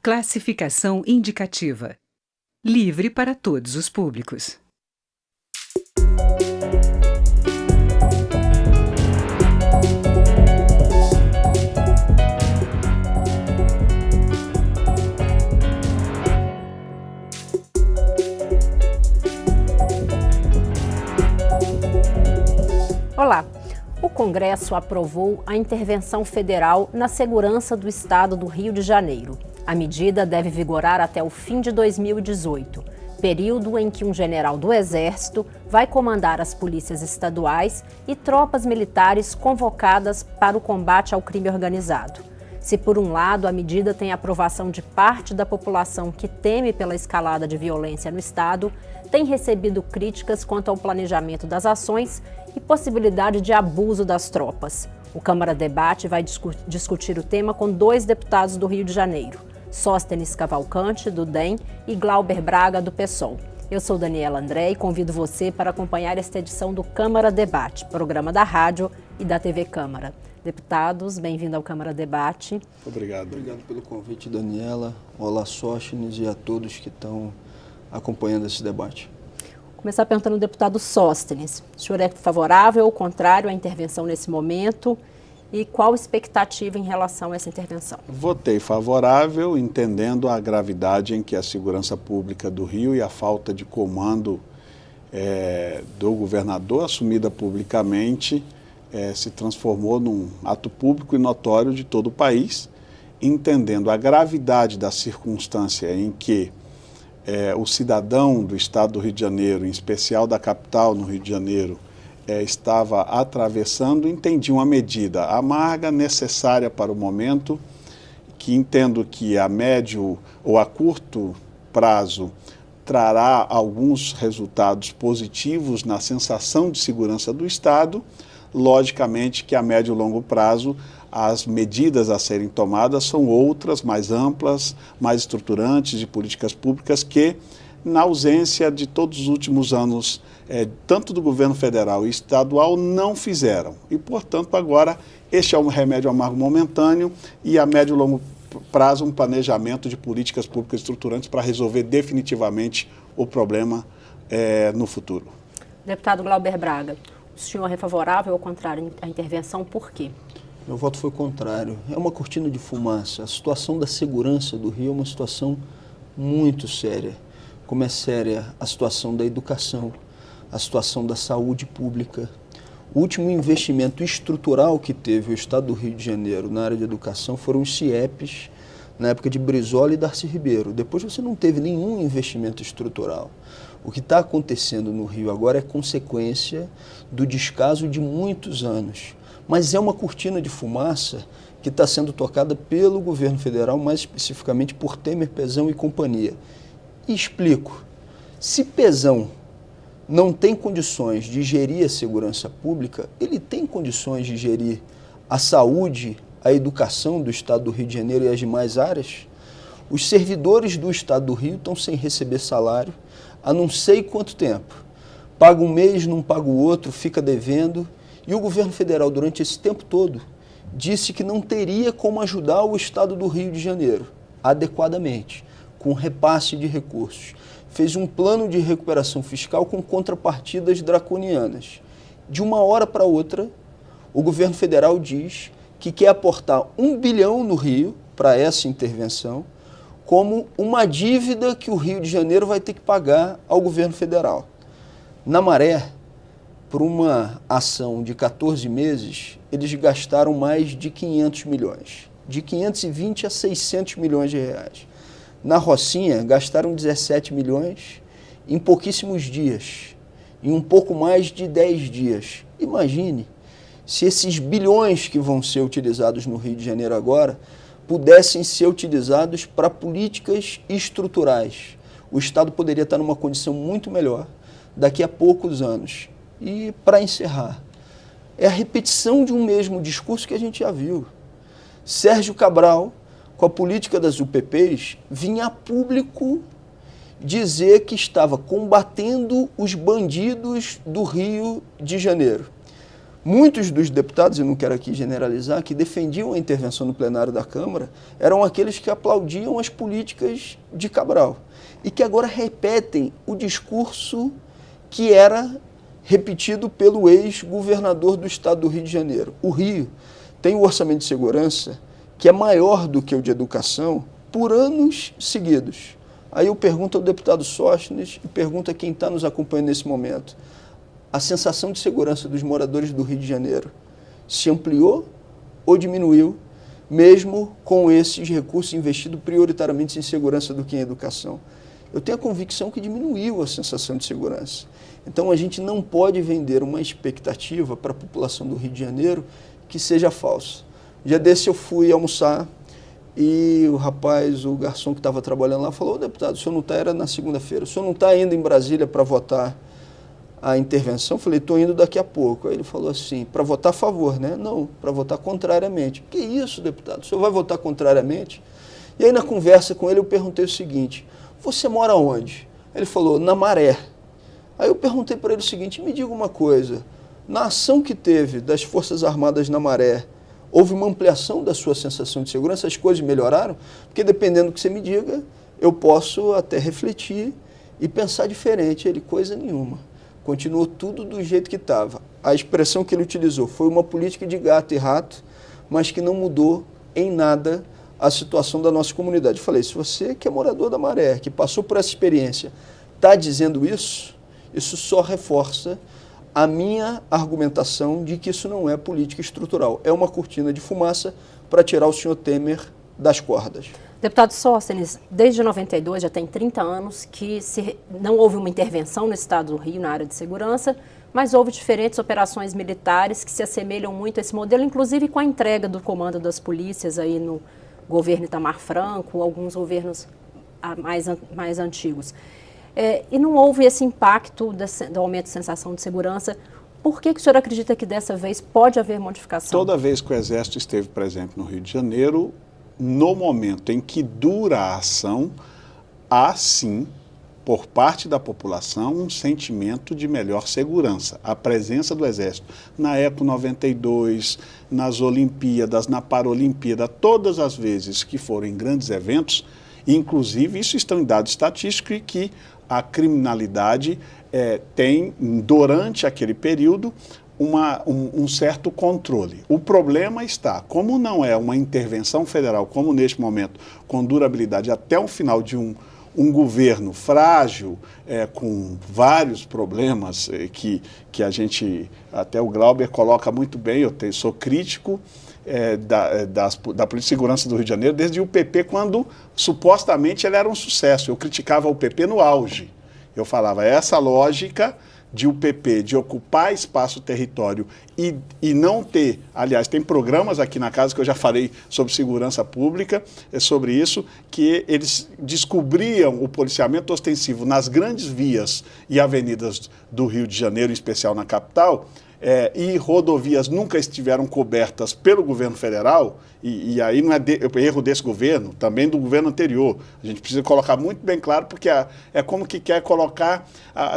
Classificação indicativa. Livre para todos os públicos. Olá! O Congresso aprovou a intervenção federal na segurança do Estado do Rio de Janeiro. A medida deve vigorar até o fim de 2018, período em que um general do Exército vai comandar as polícias estaduais e tropas militares convocadas para o combate ao crime organizado. Se, por um lado, a medida tem a aprovação de parte da população que teme pela escalada de violência no Estado, tem recebido críticas quanto ao planejamento das ações e possibilidade de abuso das tropas. O Câmara Debate vai discutir o tema com 2 deputados do Rio de Janeiro, Sóstenes Cavalcante, do DEM, e Glauber Braga, do PSOL. Eu sou Daniela André e convido você para acompanhar esta edição do Câmara Debate, programa da rádio e da TV Câmara. Deputados, bem-vindo ao Câmara Debate. Obrigado. Obrigado pelo convite, Daniela. Olá, Sóstenes, e a todos que estão acompanhando esse debate. Vou começar perguntando ao deputado Sóstenes. O senhor é favorável ou contrário à intervenção nesse momento? E qual a expectativa em relação a essa intervenção? Votei favorável, entendendo a gravidade em que a segurança pública do Rio e a falta de comando do governador, assumida publicamente, se transformou num ato público e notório de todo o país, entendendo a gravidade da circunstância em que o cidadão do estado do Rio de Janeiro, em especial da capital no Rio de Janeiro, estava atravessando, entendi uma medida amarga, necessária para o momento, que entendo que a médio ou a curto prazo trará alguns resultados positivos na sensação de segurança do Estado. Logicamente que a médio e longo prazo as medidas a serem tomadas são outras, mais amplas, mais estruturantes, de políticas públicas que, na ausência de todos os últimos anos, tanto do governo federal e estadual, não fizeram. E, portanto, agora este é um remédio amargo momentâneo e a médio e longo prazo um planejamento de políticas públicas estruturantes para resolver definitivamente o problema no futuro. Deputado Glauber Braga, o senhor é favorável ou contrário à intervenção? Por quê? Meu voto foi contrário. É uma cortina de fumaça. A situação da segurança do Rio é uma situação muito séria. Como é séria a situação da educação, a situação da saúde pública. O último investimento estrutural que teve o Estado do Rio de Janeiro na área de educação foram os CIEPs, na época de Brizola e Darcy Ribeiro. Depois você não teve nenhum investimento estrutural. O que está acontecendo no Rio agora é consequência do descaso de muitos anos. Mas é uma cortina de fumaça que está sendo tocada pelo governo federal, mais especificamente por Temer, Pezão e companhia. E explico. Se Pezão não tem condições de gerir a segurança pública, ele tem condições de gerir a saúde, a educação do Estado do Rio de Janeiro e as demais áreas? Os servidores do Estado do Rio estão sem receber salário há não sei quanto tempo. Paga um mês, não paga o outro, fica devendo. E o governo federal, durante esse tempo todo, disse que não teria como ajudar o Estado do Rio de Janeiro adequadamente, com repasse de recursos. Fez um plano de recuperação fiscal com contrapartidas draconianas. De uma hora para outra, o governo federal diz que quer aportar 1 bilhão no Rio para essa intervenção, como uma dívida que o Rio de Janeiro vai ter que pagar ao governo federal. Na Maré, por uma ação de 14 meses, eles gastaram mais de 500 milhões, de 520 a 600 milhões de reais. Na Rocinha, gastaram 17 milhões em pouquíssimos dias, em um pouco mais de 10 dias. Imagine se esses bilhões que vão ser utilizados no Rio de Janeiro agora pudessem ser utilizados para políticas estruturais. O Estado poderia estar numa condição muito melhor daqui a poucos anos. E, para encerrar, é a repetição de um mesmo discurso que a gente já viu. Sérgio Cabral, com a política das UPPs, vinha a público dizer que estava combatendo os bandidos do Rio de Janeiro. Muitos dos deputados, e não quero aqui generalizar, que defendiam a intervenção no plenário da Câmara, eram aqueles que aplaudiam as políticas de Cabral e que agora repetem o discurso que era repetido pelo ex-governador do estado do Rio de Janeiro. O Rio tem um orçamento de segurança que é maior do que o de educação por anos seguidos. Aí eu pergunto ao deputado Sóstenes e pergunto a quem está nos acompanhando nesse momento: a sensação de segurança dos moradores do Rio de Janeiro se ampliou ou diminuiu, mesmo com esses recursos investidos prioritariamente em segurança do que em educação? Eu tenho a convicção que diminuiu a sensação de segurança. Então a gente não pode vender uma expectativa para a população do Rio de Janeiro que seja falsa. Dia desse eu fui almoçar e o rapaz, o garçom que estava trabalhando lá, falou: ô deputado, o senhor não está, era na segunda-feira, o senhor não está indo em Brasília para votar a intervenção? Eu falei: estou indo daqui a pouco. Aí ele falou assim: para votar a favor, né? Não, para votar contrariamente. Que isso, deputado? O senhor vai votar contrariamente? E aí na conversa com ele eu perguntei o seguinte: você mora onde? Ele falou: na Maré. Aí eu perguntei para ele o seguinte: me diga uma coisa, na ação que teve das Forças Armadas na Maré, houve uma ampliação da sua sensação de segurança? As coisas melhoraram? Porque dependendo do que você me diga, eu posso até refletir e pensar diferente. Ele: coisa nenhuma. Continuou tudo do jeito que estava. A expressão que ele utilizou foi uma política de gato e rato, mas que não mudou em nada a situação da nossa comunidade. Eu falei: se você que é morador da Maré, que passou por essa experiência, está dizendo isso, isso só reforça a minha argumentação de que isso não é política estrutural. É uma cortina de fumaça para tirar o senhor Temer das cordas. Deputado Sóstenes, desde 92, já tem 30 anos, que não houve uma intervenção no estado do Rio na área de segurança, mas houve diferentes operações militares que se assemelham muito a esse modelo, inclusive com a entrega do comando das polícias aí no governo Itamar Franco, alguns governos mais antigos. E não houve esse impacto do aumento de sensação de segurança. Por que o senhor acredita que dessa vez pode haver modificação? Toda vez que o Exército esteve presente no Rio de Janeiro, no momento em que dura a ação, há sim, por parte da população, um sentimento de melhor segurança. A presença do Exército na Eco 92, nas Olimpíadas, na Paralimpíada, todas as vezes que forem grandes eventos, inclusive isso está em dado estatístico, e que a criminalidade tem, durante aquele período, um certo controle. O problema está, como não é uma intervenção federal, como neste momento, com durabilidade até o final de um governo frágil, com vários problemas que a gente, até o Glauber coloca muito bem, sou crítico da Polícia de Segurança do Rio de Janeiro desde o PP, quando supostamente ele era um sucesso. Eu criticava o PP no auge. Eu falava: essa lógica de o PP de ocupar espaço, território e não ter, aliás, tem programas aqui na casa que eu já falei sobre segurança pública, sobre isso, que eles descobriam o policiamento ostensivo nas grandes vias e avenidas do Rio de Janeiro, em especial na capital, e rodovias nunca estiveram cobertas pelo governo federal, e aí não é erro desse governo, também do governo anterior. A gente precisa colocar muito bem claro, porque é como que quer colocar...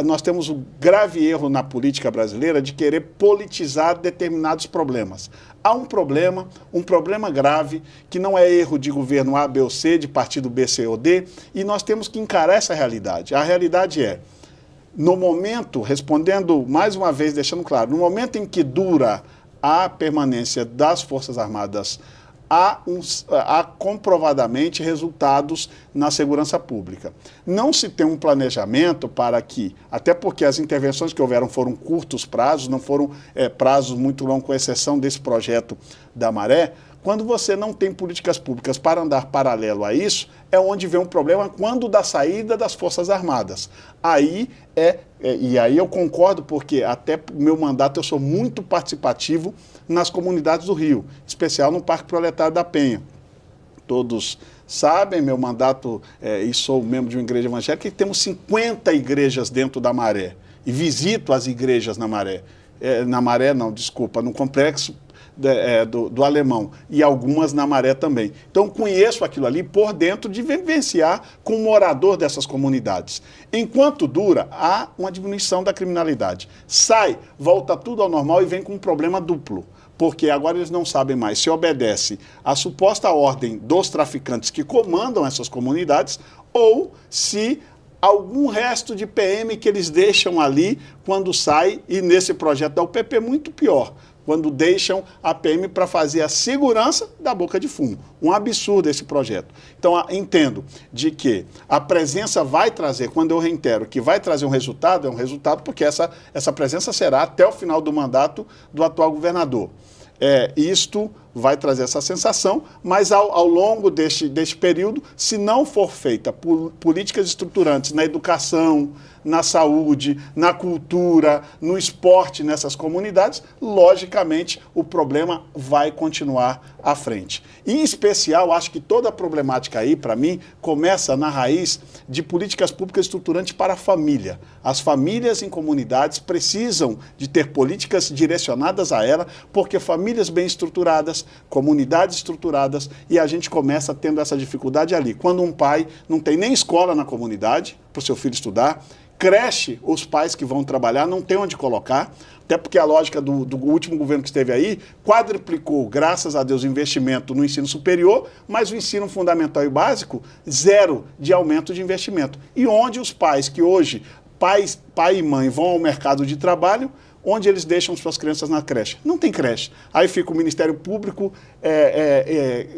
nós temos um grave erro na política brasileira de querer politizar determinados problemas. Há um problema grave, que não é erro de governo A, B ou C, de partido B, C ou D, e nós temos que encarar essa realidade. A realidade é: no momento, respondendo mais uma vez, deixando claro, no momento em que dura a permanência das Forças Armadas, há comprovadamente resultados na segurança pública. Não se tem um planejamento para que, até porque as intervenções que houveram foram curtos prazos, não foram prazos muito longos, com exceção desse projeto da Maré. Quando você não tem políticas públicas para andar paralelo a isso, é onde vem um problema, quando da saída das Forças Armadas. E aí eu concordo, porque até meu mandato eu sou muito participativo nas comunidades do Rio, em especial no Parque Proletário da Penha. Todos sabem, meu mandato, e sou membro de uma igreja evangélica, e temos 50 igrejas dentro da Maré, e visito as igrejas na Maré. Na Maré não, desculpa, no complexo do Alemão e algumas na Maré também. Então conheço aquilo ali por dentro de vivenciar com um morador dessas comunidades. Enquanto dura, há uma diminuição da criminalidade. Sai, volta tudo ao normal e vem com um problema duplo. Porque agora eles não sabem mais se obedece à suposta ordem dos traficantes que comandam essas comunidades ou se algum resto de PM que eles deixam ali quando sai, e nesse projeto da UPP é muito pior, quando deixam a PM para fazer a segurança da boca de fumo. Um absurdo esse projeto. Então, entendo de que a presença vai trazer, quando eu reitero que vai trazer um resultado, é um resultado porque essa presença será até o final do mandato do atual governador. Isto vai trazer essa sensação, mas ao longo deste período, se não for feita políticas estruturantes na educação, na saúde, na cultura, no esporte nessas comunidades, logicamente o problema vai continuar à frente. Em especial, acho que toda a problemática aí, para mim, começa na raiz de políticas públicas estruturantes para a família. As famílias em comunidades precisam de ter políticas direcionadas a ela, porque famílias bem estruturadas, comunidades estruturadas, e a gente começa tendo essa dificuldade ali. Quando um pai não tem nem escola na comunidade para o seu filho estudar, creche, os pais que vão trabalhar não tem onde colocar, até porque a lógica do último governo que esteve aí quadruplicou, graças a Deus, o investimento no ensino superior, mas o ensino fundamental e básico, zero de aumento de investimento. E onde os pais que hoje, pai e mãe, vão ao mercado de trabalho, onde eles deixam suas crianças na creche? Não tem creche. Aí fica o Ministério Público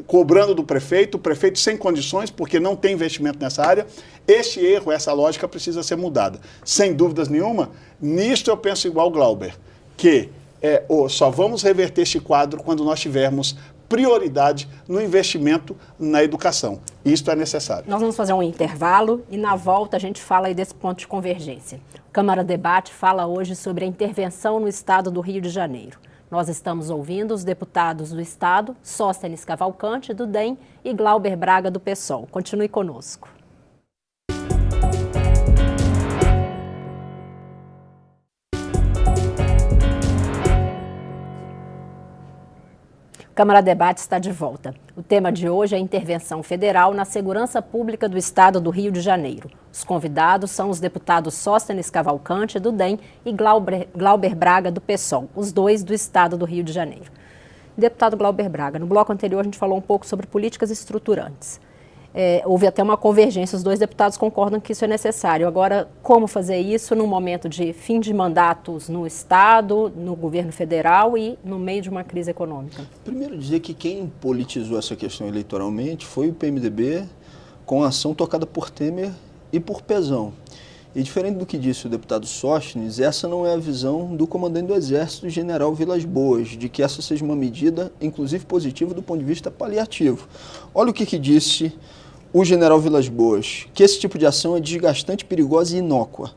cobrando do prefeito, o prefeito sem condições, porque não tem investimento nessa área. Este erro, essa lógica precisa ser mudada. Sem dúvidas nenhuma, nisto eu penso igual Glauber, que só vamos reverter este quadro quando nós tivermos prioridade no investimento na educação. Isto é necessário. Nós vamos fazer um intervalo e na volta a gente fala aí desse ponto de convergência. O Câmara Debate fala hoje sobre a intervenção no estado do Rio de Janeiro. Nós estamos ouvindo os deputados do estado, Sóstenes Cavalcante, do DEM, e Glauber Braga, do PSOL. Continue conosco. Câmara Debate está de volta. O tema de hoje é a intervenção federal na segurança pública do estado do Rio de Janeiro. Os convidados são os deputados Sóstenes Cavalcante, do DEM, e Glauber Braga, do PSOL, os dois do estado do Rio de Janeiro. Deputado Glauber Braga, no bloco anterior a gente falou um pouco sobre políticas estruturantes. Houve até uma convergência, os dois deputados concordam que isso é necessário. Agora, como fazer isso num momento de fim de mandatos no Estado, no governo federal e no meio de uma crise econômica? Primeiro dizer que quem politizou essa questão eleitoralmente foi o PMDB, com a ação tocada por Temer e por Pezão. E diferente do que disse o deputado Sóstenes, essa não é a visão do comandante do Exército, general Vilas Boas, de que essa seja uma medida, inclusive positiva, do ponto de vista paliativo. Olha o que disse o general Vilas Boas, que esse tipo de ação é desgastante, perigosa e inócua.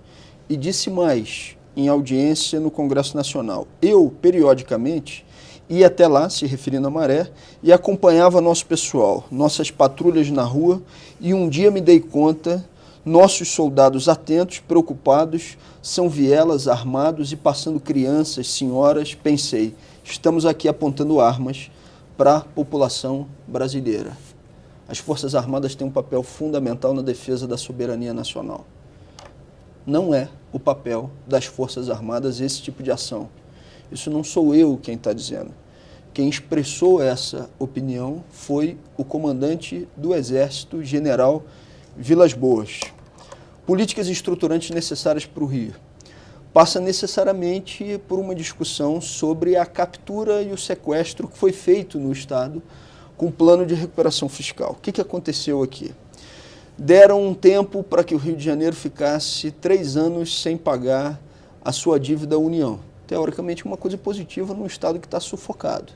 E disse mais, em audiência no Congresso Nacional. Eu, periodicamente, ia até lá, se referindo à Maré, e acompanhava nosso pessoal, nossas patrulhas na rua, e um dia me dei conta, nossos soldados atentos, preocupados, são vielas, armados e passando crianças, senhoras, pensei, estamos aqui apontando armas para a população brasileira. As Forças Armadas têm um papel fundamental na defesa da soberania nacional. Não é o papel das Forças Armadas esse tipo de ação. Isso não sou eu quem está dizendo. Quem expressou essa opinião foi o comandante do Exército, general Vilas Boas. Políticas estruturantes necessárias para o Rio. Passa necessariamente por uma discussão sobre a captura e o sequestro que foi feito no Estado com o plano de recuperação fiscal. O que aconteceu aqui? Deram um tempo para que o Rio de Janeiro ficasse 3 anos sem pagar a sua dívida à União. Teoricamente, uma coisa positiva num Estado que está sufocado.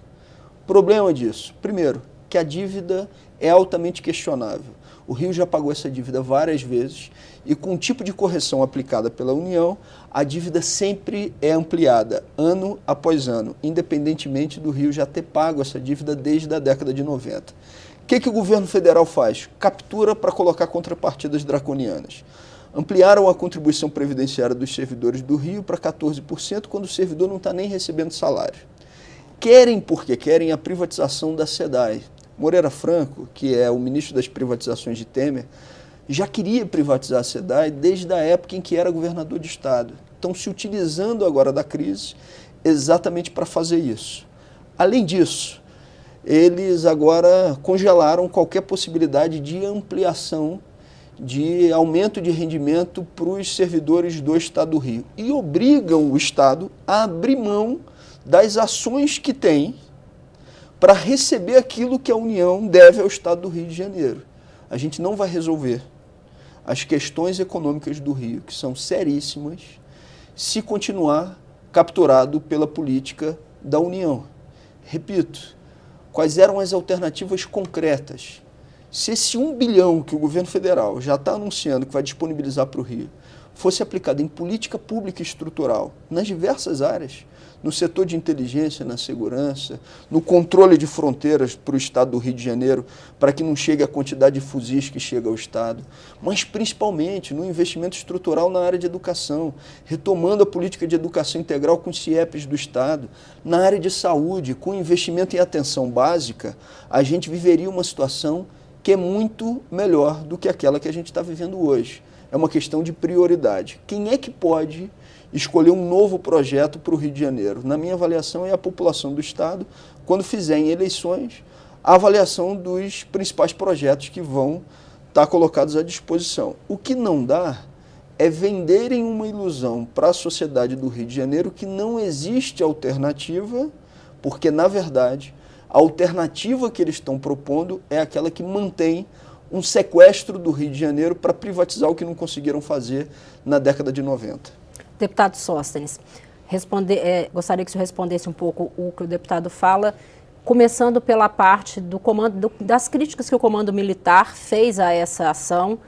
Problema disso, primeiro, que a dívida é altamente questionável. O Rio já pagou essa dívida várias vezes e com o tipo de correção aplicada pela União, a dívida sempre é ampliada, ano após ano, independentemente do Rio já ter pago essa dívida desde a década de 90. O que o governo federal faz? Captura para colocar contrapartidas draconianas. Ampliaram a contribuição previdenciária dos servidores do Rio para 14%, quando o servidor não está nem recebendo salário. querem, porque querem, a privatização da SEDAI. Moreira Franco, que é o ministro das privatizações de Temer, já queria privatizar a SEDAI desde a época em que era governador de Estado. Estão se utilizando agora da crise exatamente para fazer isso. Além disso, eles agora congelaram qualquer possibilidade de ampliação, de aumento de rendimento para os servidores do Estado do Rio e obrigam o Estado a abrir mão das ações que tem para receber aquilo que a União deve ao Estado do Rio de Janeiro. A gente não vai resolver as questões econômicas do Rio, que são seríssimas, se continuar capturado pela política da União. Repito, quais eram as alternativas concretas? Se esse 1 bilhão que o governo federal já está anunciando que vai disponibilizar para o Rio fosse aplicado em política pública estrutural nas diversas áreas, no setor de inteligência, na segurança, no controle de fronteiras para o Estado do Rio de Janeiro, para que não chegue a quantidade de fuzis que chega ao Estado, mas principalmente no investimento estrutural na área de educação, retomando a política de educação integral com os CIEPs do Estado, na área de saúde, com investimento em atenção básica, a gente viveria uma situação que é muito melhor do que aquela que a gente está vivendo hoje. É uma questão de prioridade. Quem é que pode escolher um novo projeto para o Rio de Janeiro? Na minha avaliação, é a população do Estado, quando fizer em eleições a avaliação dos principais projetos que vão estar colocados à disposição. O que não dá é venderem uma ilusão para a sociedade do Rio de Janeiro que não existe alternativa, porque, na verdade, a alternativa que eles estão propondo é aquela que mantém um sequestro do Rio de Janeiro para privatizar o que não conseguiram fazer na década de 90. Deputado Sóstenes, gostaria que o senhor respondesse um pouco o que o deputado fala, começando pela parte do comando, das críticas que o comando militar fez a essa ação,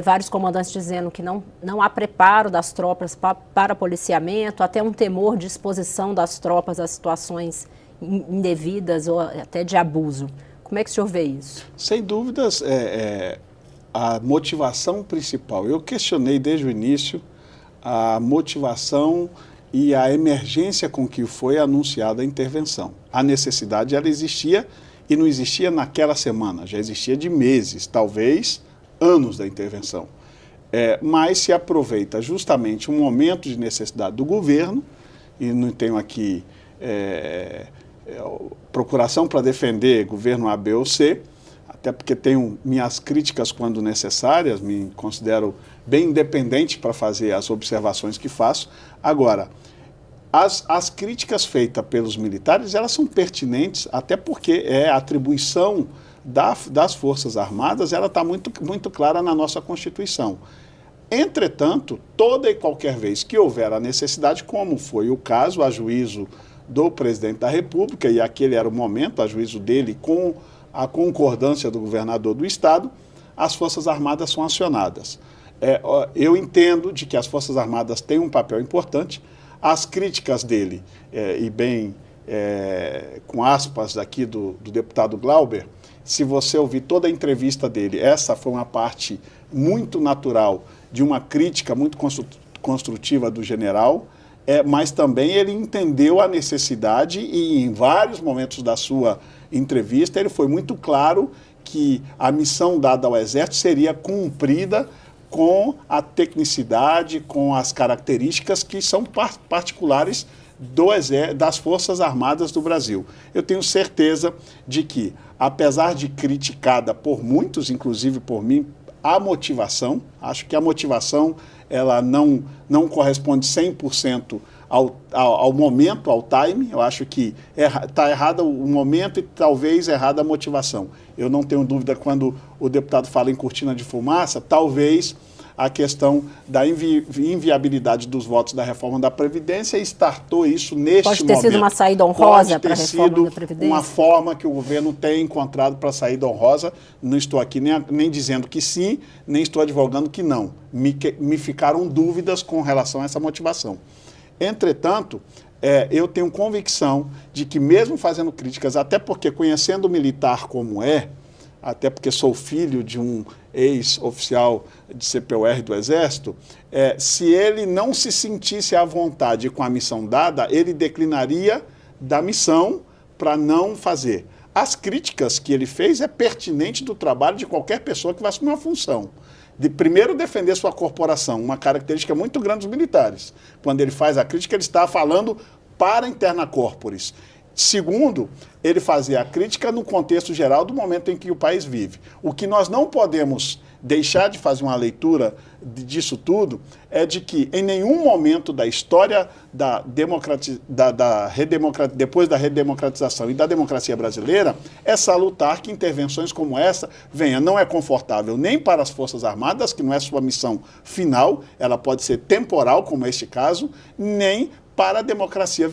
vários comandantes dizendo que não há preparo das tropas para policiamento, até um temor de exposição das tropas a situações indevidas ou até de abuso. Como é que o senhor vê isso? Sem dúvidas, a motivação principal. Eu questionei desde o início a motivação e a emergência com que foi anunciada a intervenção. A necessidade, ela existia e não existia naquela semana, já existia de meses, talvez anos da intervenção. Mas se aproveita justamente um momento de necessidade do governo, e não tenho aqui procuração para defender governo A, B ou C, até porque tenho minhas críticas quando necessárias, me considero bem independente para fazer as observações que faço. Agora, as críticas feitas pelos militares, elas são pertinentes, até porque a atribuição das Forças Armadas, ela está muito clara na nossa Constituição. Entretanto, toda e qualquer vez que houver a necessidade, como foi o caso, a juízo do presidente da República, e aquele era o momento, a juízo dele, com a concordância do governador do Estado, as Forças Armadas são acionadas. Eu entendo de que as Forças Armadas têm um papel importante. As críticas dele, e bem com aspas aqui do deputado Glauber, se você ouvir toda a entrevista dele, essa foi uma parte muito natural de uma crítica muito construtiva do general, mas também ele entendeu a necessidade e em vários momentos da sua entrevista ele foi muito claro que a missão dada ao Exército seria cumprida com a tecnicidade, com as características que são particulares das Forças Armadas do Brasil. Eu tenho certeza de que, apesar de criticada por muitos, inclusive por mim, a motivação, acho que a motivação ela não corresponde 100% ao momento, ao time. Eu acho que está errado o momento e talvez errada a motivação. Eu não tenho dúvida quando o deputado fala em cortina de fumaça, talvez a questão da inviabilidade dos votos da reforma da Previdência startou isso neste momento. Pode ter sido uma saída honrosa para a reforma da Previdência? Uma forma que o governo tem encontrado para a saída honrosa. Não estou aqui nem dizendo que sim, nem estou advogando que não. Me ficaram dúvidas com relação a essa motivação. Entretanto, eu tenho convicção de que mesmo fazendo críticas, até porque conhecendo o militar como até porque sou filho de um ex-oficial de CPUR do Exército, se ele não se sentisse à vontade com a missão dada, ele declinaria da missão para não fazer. As críticas que ele fez é pertinente do trabalho de qualquer pessoa que vai assumir uma função. De primeiro defender sua corporação, uma característica muito grande dos militares. Quando ele faz a crítica, ele está falando para a interna corporis. Segundo, ele fazia a crítica no contexto geral do momento em que o país vive. O que nós não podemos deixar de fazer uma leitura disso tudo é de que em nenhum momento da história depois da redemocratização e da democracia brasileira é salutar que intervenções como essa venham. Não é confortável nem para as Forças Armadas, que não é sua missão final, ela pode ser temporal, como é este caso, nem para a democracia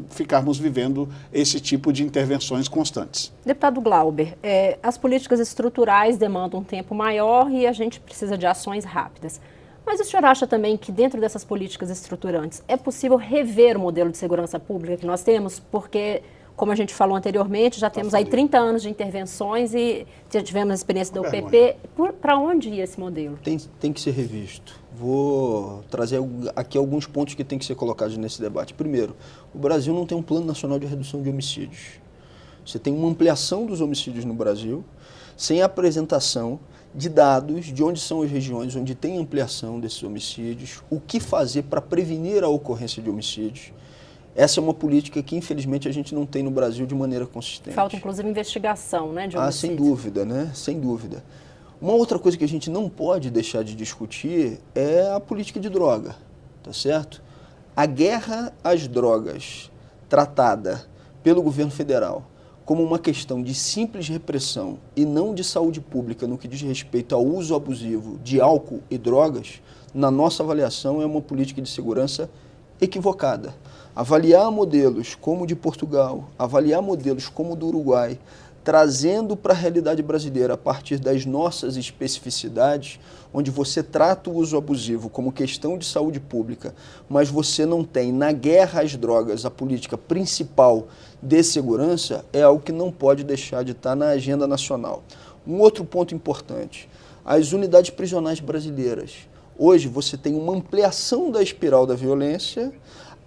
ficarmos vivendo esse tipo de intervenções constantes. Deputado Glauber, as políticas estruturais demandam um tempo maior e a gente precisa de ações rápidas. Mas o senhor acha também que dentro dessas políticas estruturantes é possível rever o modelo de segurança pública que nós temos? Porque, como a gente falou anteriormente, já temos aí 30 anos de intervenções e já tivemos a experiência da UPP. Para onde ia esse modelo? Tem que ser revisto. Vou trazer aqui alguns pontos que têm que ser colocados nesse debate. Primeiro, o Brasil não tem um plano nacional de redução de homicídios. Você tem uma ampliação dos homicídios no Brasil, sem apresentação de dados de onde são as regiões onde tem ampliação desses homicídios, o que fazer para prevenir a ocorrência de homicídios. Essa é uma política que, infelizmente, a gente não tem no Brasil de maneira consistente. Falta, inclusive, investigação, né, de homicídios. Sem dúvida, né? Sem dúvida. Uma outra coisa que a gente não pode deixar de discutir é a política de droga, tá certo? A guerra às drogas, tratada pelo governo federal como uma questão de simples repressão e não de saúde pública no que diz respeito ao uso abusivo de álcool e drogas, na nossa avaliação é uma política de segurança equivocada. Avaliar modelos como o de Portugal, avaliar modelos como o do Uruguai, trazendo para a realidade brasileira a partir das nossas especificidades, onde você trata o uso abusivo como questão de saúde pública, mas você não tem na guerra às drogas a política principal de segurança, é algo que não pode deixar de estar na agenda nacional. Um outro ponto importante, as unidades prisionais brasileiras. Hoje você tem uma ampliação da espiral da violência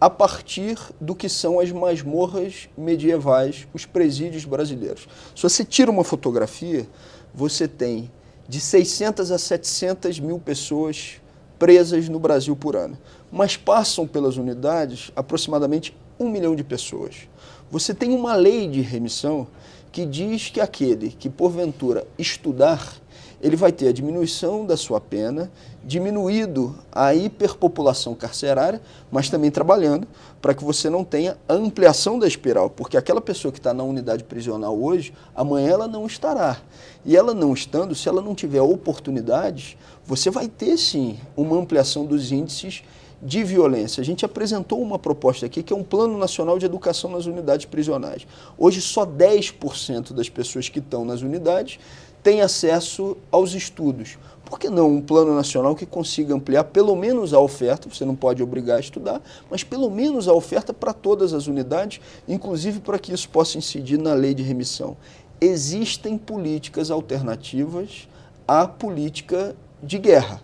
a partir do que são as masmorras medievais, os presídios brasileiros. Se você tira uma fotografia, você tem de 600 a 700 mil pessoas presas no Brasil por ano, mas passam pelas unidades aproximadamente 1 milhão de pessoas. Você tem uma lei de remissão que diz que aquele que, porventura, estudar, ele vai ter a diminuição da sua pena, diminuído a hiperpopulação carcerária, mas também trabalhando para que você não tenha a ampliação da espiral, porque aquela pessoa que está na unidade prisional hoje, amanhã ela não estará. E ela não estando, se ela não tiver oportunidades, você vai ter sim uma ampliação dos índices de violência. A gente apresentou uma proposta aqui que é um Plano Nacional de Educação nas Unidades Prisionais. Hoje só 10% das pessoas que estão nas unidades têm acesso aos estudos. Por que não um plano nacional que consiga ampliar pelo menos a oferta, você não pode obrigar a estudar, mas pelo menos a oferta para todas as unidades, inclusive para que isso possa incidir na lei de remissão. Existem políticas alternativas à política de guerra,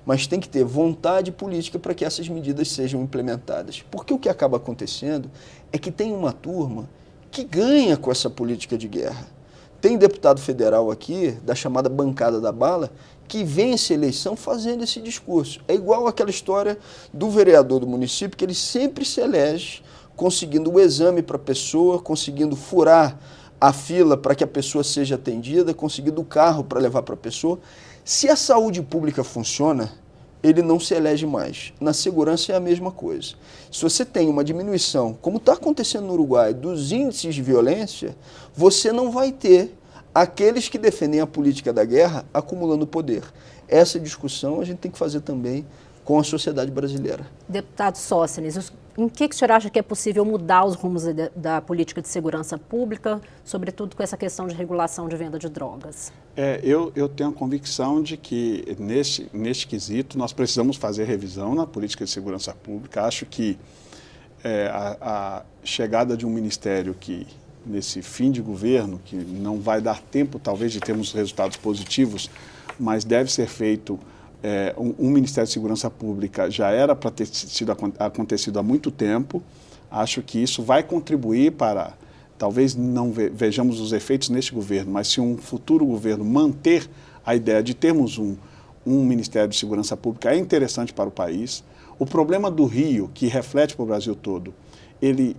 mas tem que ter vontade política para que essas medidas sejam implementadas. Porque o que acaba acontecendo é que tem uma turma que ganha com essa política de guerra. Tem deputado federal aqui, da chamada bancada da bala, que vence a eleição fazendo esse discurso. É igual aquela história do vereador do município, que ele sempre se elege conseguindo o exame para a pessoa, conseguindo furar a fila para que a pessoa seja atendida, conseguindo o carro para levar para a pessoa. Se a saúde pública funciona, ele não se elege mais. Na segurança é a mesma coisa. Se você tem uma diminuição, como está acontecendo no Uruguai, dos índices de violência, você não vai ter aqueles que defendem a política da guerra acumulando poder. Essa discussão a gente tem que fazer também com a sociedade brasileira. Deputado Sóstenes, em que o senhor acha que é possível mudar os rumos da política de segurança pública, sobretudo com essa questão de regulação de venda de drogas? Eu tenho a convicção de que, neste quesito, nós precisamos fazer revisão na política de segurança pública. Acho que a chegada de um ministério que, nesse fim de governo, que não vai dar tempo, talvez, de termos resultados positivos, mas deve ser feito um Ministério de Segurança Pública, já era para ter acontecido há muito tempo. Acho que isso vai contribuir para, talvez não vejamos os efeitos neste governo, mas se um futuro governo manter a ideia de termos um Ministério de Segurança Pública, é interessante para o país. O problema do Rio, que reflete para o Brasil todo,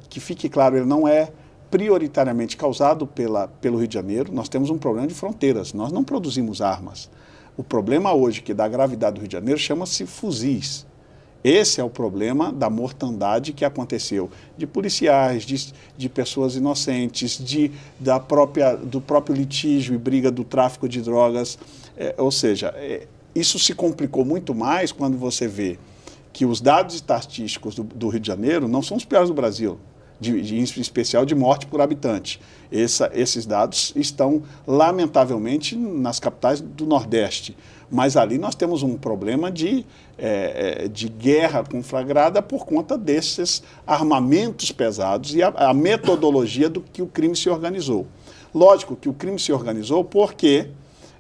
que fique claro, ele não é prioritariamente causado pelo Rio de Janeiro. Nós temos um problema de fronteiras, nós não produzimos armas. O problema hoje, que da gravidade do Rio de Janeiro, chama-se fuzis. Esse é o problema da mortandade que aconteceu de policiais, de pessoas inocentes, do próprio litígio e briga do tráfico de drogas. Ou seja, isso se complicou muito mais quando você vê que os dados estatísticos do Rio de Janeiro não são os piores do Brasil, em especial de morte por habitante. Esses dados estão, lamentavelmente, nas capitais do Nordeste. Mas ali nós temos um problema de guerra conflagrada por conta desses armamentos pesados e a metodologia do que o crime se organizou. Lógico que o crime se organizou porque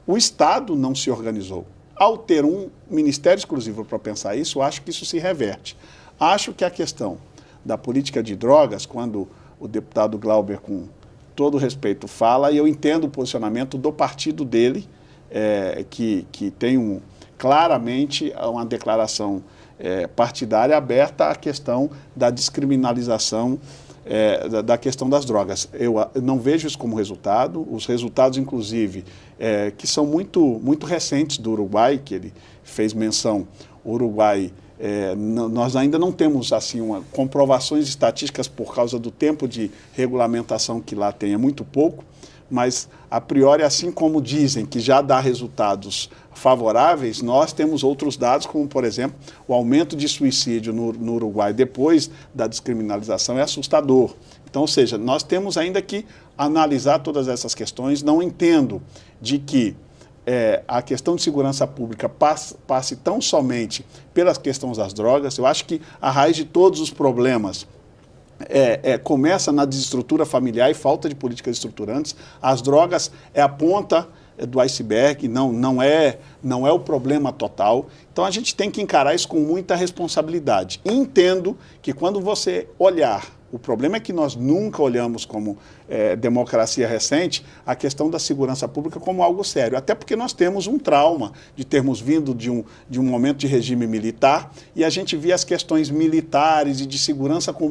o Estado não se organizou. Ao ter um ministério exclusivo para pensar isso, acho que isso se reverte. Acho que a questão da política de drogas, quando o deputado Glauber, com todo respeito, fala, e eu entendo o posicionamento do partido dele, que tem claramente uma declaração partidária aberta à questão da descriminalização da questão das drogas. Eu não vejo isso como resultado. Os resultados, inclusive, que são muito recentes do Uruguai, que ele fez menção, o Uruguai, nós ainda não temos assim comprovações estatísticas por causa do tempo de regulamentação que lá tem, é muito pouco, mas a priori, assim como dizem que já dá resultados favoráveis, nós temos outros dados, como por exemplo, o aumento de suicídio no Uruguai depois da descriminalização é assustador. Então, ou seja, nós temos ainda que analisar todas essas questões. Não entendo de que a questão de segurança pública passe tão somente pelas questões das drogas. Eu acho que a raiz de todos os problemas começa na desestrutura familiar e falta de políticas estruturantes. As drogas é a ponta do iceberg, não é o problema total. Então a gente tem que encarar isso com muita responsabilidade. E entendo que quando você olhar, o problema é que nós nunca olhamos como democracia recente a questão da segurança pública como algo sério, até porque nós temos um trauma de termos vindo de um momento de regime militar e a gente vê as questões militares e de segurança com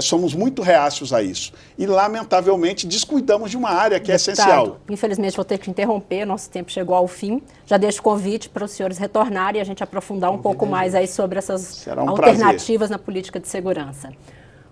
somos muito reacios a isso. E, lamentavelmente, descuidamos de uma área que é essencial. Infelizmente, vou ter que interromper, nosso tempo chegou ao fim. Já deixo o convite para os senhores retornarem e a gente aprofundar um pouco mais aí sobre essas alternativas na política de segurança.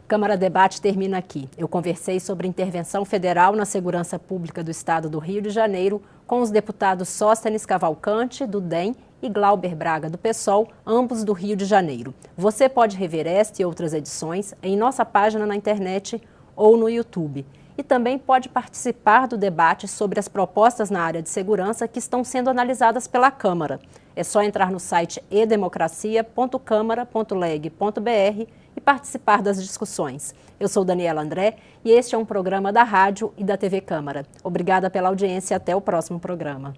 Câmara Debate termina aqui. Eu conversei sobre intervenção federal na segurança pública do estado do Rio de Janeiro com os deputados Sóstenes Cavalcante, do DEM, e Glauber Braga, do PSOL, ambos do Rio de Janeiro. Você pode rever esta e outras edições em nossa página na internet ou no YouTube. E também pode participar do debate sobre as propostas na área de segurança que estão sendo analisadas pela Câmara. É só entrar no site edemocracia.câmara.leg.br e participar das discussões. Eu sou Daniela André e este é um programa da Rádio e da TV Câmara. Obrigada pela audiência e até o próximo programa.